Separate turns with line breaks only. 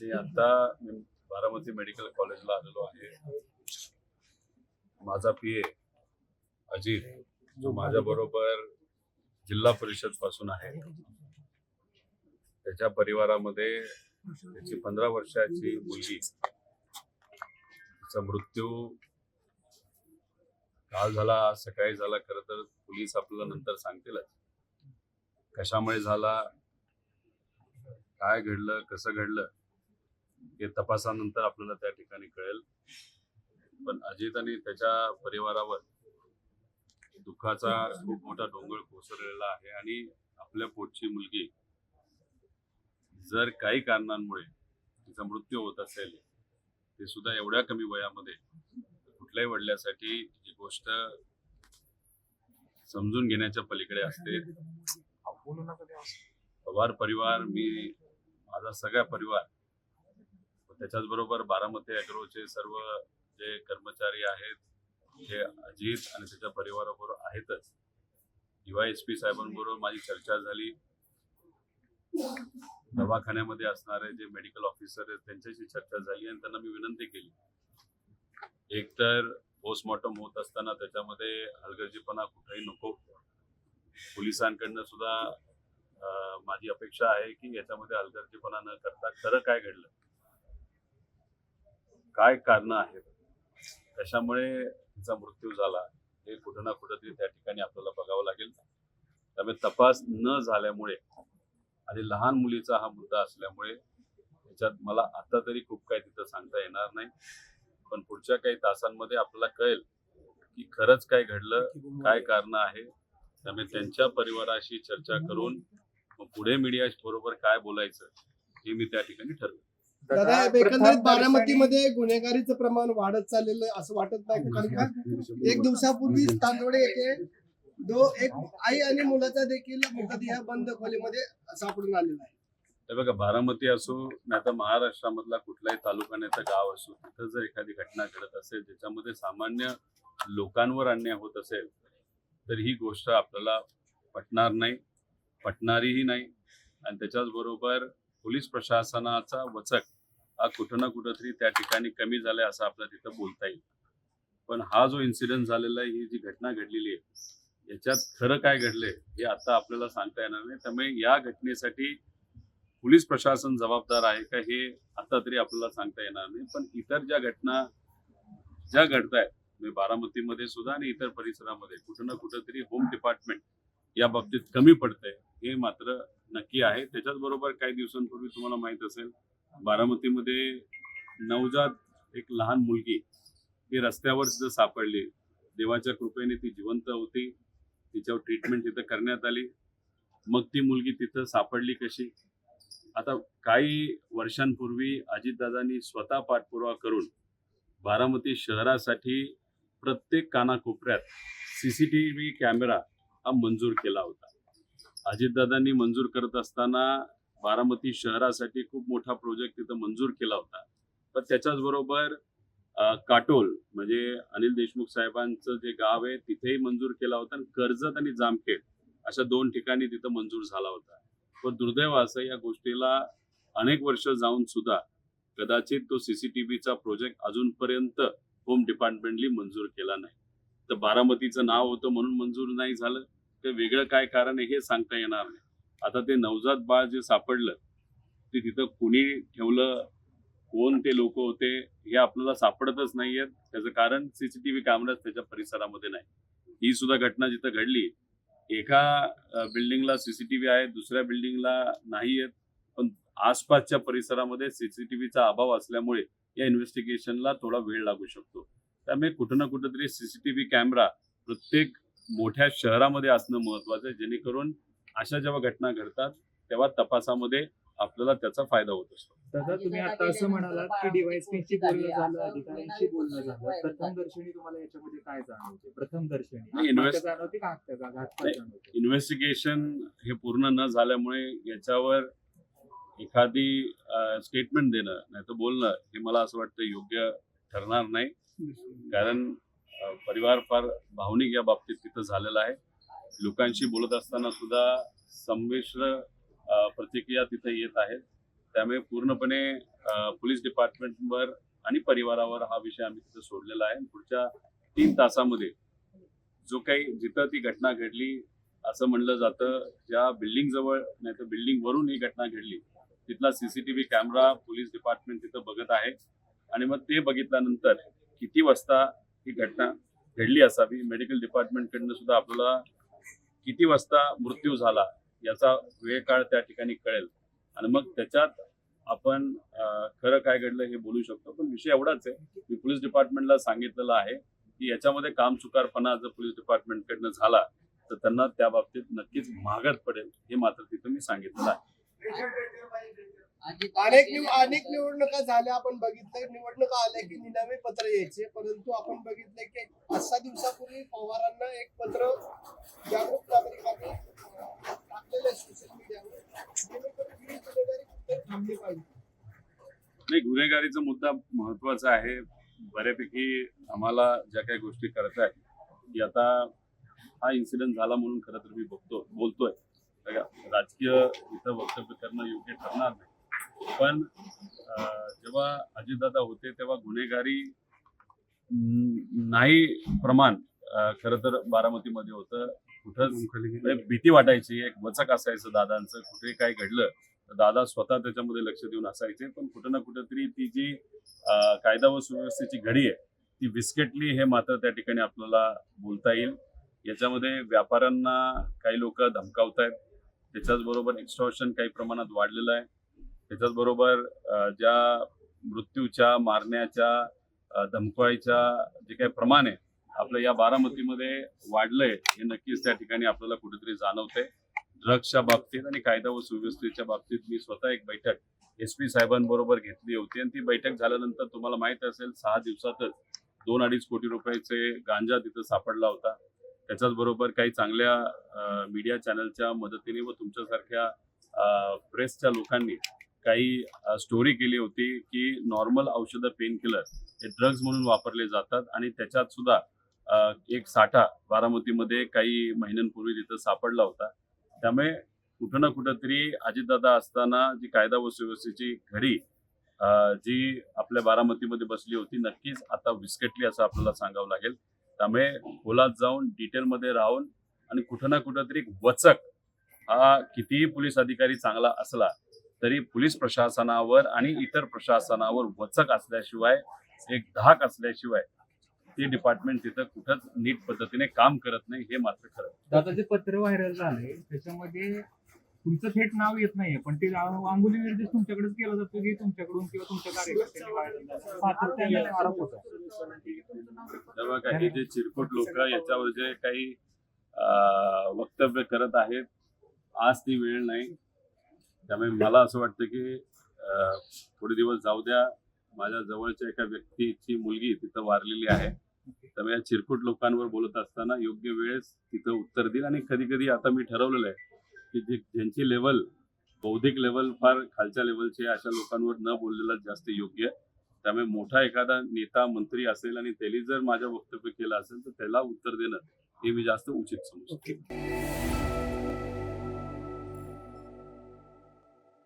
की आता मी बारामती मेडिकल कॉलेजला आलेलो आहे. माझा पीए अजित जो माझ्या बरोबर जिल्हा परिषद पासून आहे, त्याच्या परिवारामध्ये त्याची 15 वर्षाची मुलगी, तिचा मृत्यू काल झाला, आज सकाळी झाला. खरं तर पोलीस आपल्याला नंतर सांगतीलच कशामुळे झाला, काय घडलं, कसं घडलं हे तपासानंतर आपल्याला त्या ठिकाणी कळेल. पण अजित आणि त्याच्या परिवारावर दुःखाचा खूप मोठा डोंगर कोसळलेला आहे. आणि आपल्या पोटची मुलगी जर काही कारणांमुळे तिचा मृत्यू होत असेल, ते सुद्धा एवढ्या कमी वयामध्ये, कुठल्याही वडिलांसाठी ही गोष्ट समजून घेण्याच्या पलीकडे असते. पवार परिवार, मी, माझा सगळा परिवार, त्याच्याच बरोबर बारामती अॅग्रोचे सर्व जे कर्मचारी आहेत, हे अजित आणि त्याच्या परिवाराबरोबर आहेतच. DYSP साहेबांबरोबर माझी चर्चा झाली. दवाखान्यामध्ये असणारे जे मेडिकल ऑफिसर आहेत त्यांच्याशी चर्चा झाली आणि त्यांना मी विनंती केली, एकतर पोस्टमॉर्टम होत असताना त्याच्यामध्ये हलगर्जीपणा कुठेही नको. पोलिसांकडनं सुद्धा माझी अपेक्षा आहे की याच्यामध्ये हलगर्जीपणा न करता खरं काय घडलं, काय कारण आहेत, कशामुळे तिचा मृत्यू झाला, हे कुठं ना कुठंतरी त्या ठिकाणी आपल्याला बघावं लागेल. त्यामुळे तपास न झाल्यामुळे आणि लहान मुलीचा हा मुद्दा असल्यामुळे त्याच्यात मला आता तरी खूप काही तिथं सांगता येणार नाही. पण पुढच्या काही तासांमध्ये आपल्याला कळेल की खरंच काय घडलं, काय कारण आहे. त्यामुळे त्यांच्या परिवाराशी चर्चा करून मग पुढे मीडिया बरोबर काय बोलायचं हे मी त्या ठिकाणी ठरवेन.
दादा, एकंदरीत बारामतीमध्ये गुन्हेगारीचं प्रमाण वाढत चाललेलं आहे असं वाटत नाही? कारण का एक दिवसापूर्वी तांदोडे येथे एक आई आणि मुलाचा देखील मृतदेह बंद खोलीमध्ये सापडून आलेला आहे.
हे बघा, बारामती असो नाही तर महाराष्ट्रामधला कुठलाही तालुका नाही तर गाव असो, तिथं जर एखादी घटना घडत असेल ज्याच्यामध्ये सामान्य लोकांवर अन्याय होत असेल तर ही गोष्ट आपल्याला पटणार नाही, पटणारीही नाही. आणि त्याच्याच बरोबर पोलीस प्रशासनाचा वचक हा कुठं ना कुठंतरी त्या ठिकाणी कमी झालाय असं आपल्याला तिथं बोलता येईल. पण हा जो इन्सिडेंट झालेला आहे, ही जी घटना घडलेली आहे, याच्यात खरं काय घडलंय हे आता आपल्याला सांगता येणार नाही. त्यामुळे या घटनेसाठी पोलीस प्रशासन जबाबदार आहे का हे आता तरी आपल्याला सांगता येणार नाही. पण इतर ज्या घटना ज्या घडतायत बारामतीमध्ये सुद्धा आणि इतर परिसरामध्ये कुठं ना कुठंतरी होम डिपार्टमेंट या बाबतीत कमी पडतंय हे मात्र नक्की आहे. त्याच्याच बरोबर काही दिवसांपूर्वी तुम्हाला माहित असेल, बारामतीमध्ये नवजात एक लहान मुलगी ती रस्त्यावर तिथं सापडली. देवाच्या कृपेने ती जिवंत होती, तिच्यावर ट्रीटमेंट तिथं करण्यात आली. मग ती मुलगी तिथं सापडली कशी? आता काही वर्षांपूर्वी अजितदादांनी स्वतः पाठपुरावा करून बारामती शहरासाठी प्रत्येक कानाकोपऱ्यात CCTV कॅमेरा हा मंजूर केला होता. अजितदादांनी मंजूर करत असताना बारामती शहरासाठी खूप मोठा प्रोजेक्ट तिथं मंजूर केला होता. पण त्याच्याच बरोबर काटोल म्हणजे अनिल देशमुख साहेबांचं जे गाव आहे तिथेही मंजूर केला होता. आणि कर्जत आणि जामखेड अशा 2 ठिकाणी तिथं मंजूर झाला होता. पण दुर्दैव असं या गोष्टीला अनेक वर्ष जाऊन सुद्धा कदाचित तो CCTVचा प्रोजेक्ट अजूनपर्यंत होम डिपार्टमेंटली मंजूर केला नाही. तर बारामतीचं नाव होतं म्हणून मंजूर नाही झालं, ते वेगळं काय कारण आहे हे सांगता येणार नाही. आता ते नवजात बाळ जे सापडलं ते तिथं कुणी ठेवलं, कोण ते लोक होते हे आपल्याला सापडतच नाहीयेत. त्याचं कारण CCTV कॅमेराच त्याच्या परिसरामध्ये नाही. ही सुद्धा घटना जिथं घडली, एका बिल्डिंगला CCTV आहे, दुसऱ्या बिल्डिंगला नाही आहेत. पण आसपासच्या परिसरामध्ये CCTVचा अभाव असल्यामुळे या इन्व्हेस्टिगेशनला थोडा वेळ लागू शकतो. त्यामुळे कुठं ना कुठंतरी CCTV कॅमेरा प्रत्येक मोठ्या शहरामध्ये असणं महत्वाचं आहे, जेणेकरून अशा जेव्हा घटना घडतात तेव्हा तपासामध्ये आपल्याला त्याचा फायदा होत असतो.
दादा, तुम्ही आता असं म्हणालात की DYSPशी बोलणं झालं, अधिकाऱ्यांशी बोलणं झालं. प्रथम दर्शनी तुम्हाला याच्यामध्ये काय जाणवते? प्रथम दर्शनी जाणवते का घातपात जाणवते?
इन्व्हेस्टिगेशन हे पूर्ण न झाल्यामुळे याच्यावर एखादी स्टेटमेंट देणं नाही तर बोलणं हे मला असं वाटतं योग्य ठरणार नाही. कारण परिवार फार भावनिक या बाबतीत तिथं झालेला आहे. लोकांशी बोलत असताना सुद्धा संमिश्र प्रतिक्रिया तिथे येत आहेत. त्यामुळे पूर्णपणे पोलीस डिपार्टमेंटवर आणि परिवारावर हा विषय आम्ही तिथं सोडलेला आहे. पुढच्या 3 तासामध्ये जो काही जिथं ती घटना घडली असं म्हणलं जातं, ज्या बिल्डिंग जवळ नाही तर बिल्डिंग वरून ही घटना घडली तिथला सीसीटीव्ही कॅमेरा पोलीस डिपार्टमेंट तिथं बघत आहे आणि मग ते बघितल्यानंतर किती वाजता ही घटना घडली असावी, मेडिकल डिपार्टमेंटकडनं सुद्धा आपल्याला किती वाजता मृत्यू झाला याचा वेळ काळ त्या ठिकाणी कळेल आणि मग त्याच्यात आपण खरं काय घडलं हे बोलू शकतो. पण विषय एवढाच आहे, मी पोलीस डिपार्टमेंटला सांगितलेलं आहे की याच्यामध्ये कामचुकारपणा जर पोलीस डिपार्टमेंटकडनं झाला तर त्यांना त्या बाबतीत नक्कीच महागात पडेल हे मात्र तिथं मी सांगितलेलं आहे.
अनेक निवडणुका झाल्या, आपण बघितलं निवडणुका आल्या की निनावी पत्र यायचे, परंतु आपण बघितलं की 5-6 दिवसापूर्वी पवारांना एक पत्र जागरूक नागरिकांनी टाकलेलं सोशल मीडियावर, जेणेकरून ही गुन्हेगारी कुठेतरी थांबली पाहिजे.
नाही, गुन्हेगारीचा मुद्दा महत्वाचा आहे. बऱ्यापैकी आम्हाला ज्या काही गोष्टी करत आहेत की आता हा इन्सिडेंट झाला म्हणून खरं तर मी बोलतोय बघा, राजकीय इथं वक्तव्य करणं योग्य ठरणार नाही. पण जेव्हा अजितदादा होते तेव्हा गुन्हेगारी नाही प्रमाण खरं तर बारामतीमध्ये होतं. कुठं भीती वाटायची, एक वचक असायचं दादांचं, कुठे काय घडलं तर दादा स्वतः त्याच्यामध्ये लक्ष देऊन असायचे. पण कुठं ना कुठंतरी ती जी कायदा व सुव्यवस्थेची घडी आहे ती विस्कटली हे मात्र त्या ठिकाणी आपल्याला बोलता येईल. याच्यामध्ये व्यापाऱ्यांना काही लोक धमकावतायत, त्याच्याच बरोबर एक्स्टॉर्शन काही प्रमाणात वाढलेलं आहे. त्याच्याच बरोबर ज्या मृत्यूच्या, मारण्याच्या, धमकवायच्या जे काही प्रमाण आहे आपलं या बारामतीमध्ये वाढलंय हे नक्कीच त्या ठिकाणी आपल्याला कुठेतरी जाणवतंय. ड्रग्सच्या बाबतीत आणि कायदा व सुव्यवस्थेच्या बाबतीत मी स्वतः एक बैठक SP साहेबांबरोबर घेतली होती आणि ती बैठक झाल्यानंतर तुम्हाला माहित असेल 6 दिवसातच 2-2.5 कोटी रुपयाचे गांजा तिथं सापडला होता. त्याच्याच बरोबर काही चांगल्या मीडिया चॅनलच्या मदतीने व तुमच्यासारख्या प्रेसच्या लोकांनी काही स्टोरी केली होती की नॉर्मल औषधं पेन किलर हे ड्रग्ज म्हणून वापरले जातात आणि त्याच्यात सुद्धा एक साठा बारामतीमध्ये काही महिन्यांपूर्वी तिथं सापडला होता. त्यामुळे कुठं ना कुठंतरी अजितदादा असताना जी कायदा व सुव्यवस्थेची घडी जी आपल्या बारामतीमध्ये बसली होती नक्कीच आता विस्कटली असं आपल्याला सांगावं लागेल. त्यामुळे खोलात जाऊन डिटेलमध्ये राहून आणि कुठं ना कुठंतरी वचक हा कितीही पोलीस अधिकारी चांगला असला तरी पोलीस प्रशासनावर आणि इतर प्रशासनावर वचक असल्याशिवाय, एक धाक असल्याशिवाय ते डिपार्टमेंट तिथं कुठंच नीट पद्धतीने काम करत नाही हे मात्र खरं.
दादा जे पत्र व्हायरल झालंय त्याच्यामध्ये तुमचं थेट नाव येत नाहीये, पण ते अंगुली निर्देश तुमच्याकडेच केला जातो की तुमच्याकडून किंवा तुमच्या कार्यकर्त्यांनी व्हायरल झालं सातत्याने आरोप होता.
तेव्हा काही जे चिरकुट लोक याच्यावर जे काही वक्तव्य करत आहेत आज ती वेळ नाही. त्यामुळे मला असं वाटतं की थोडे दिवस जाऊ द्या. माझ्या जवळच्या एका व्यक्तीची मुलगी तिथं वारलेली आहे. त्यामुळे या चिरकुट लोकांवर बोलत असताना योग्य वेळेस तिथं उत्तर देईल. आणि कधी कधी आता मी ठरवलेलं आहे की ज्यांची लेवल बौद्धिक लेवल फार खालच्या लेवलची अशा लोकांवर न बोललेलं जास्त योग्य. त्यामुळे मोठा एखादा नेता मंत्री असेल आणि त्यांनी जर माझं वक्तव्य केलं असेल तर त्याला उत्तर देणं हे मी जास्त उचित समजतो.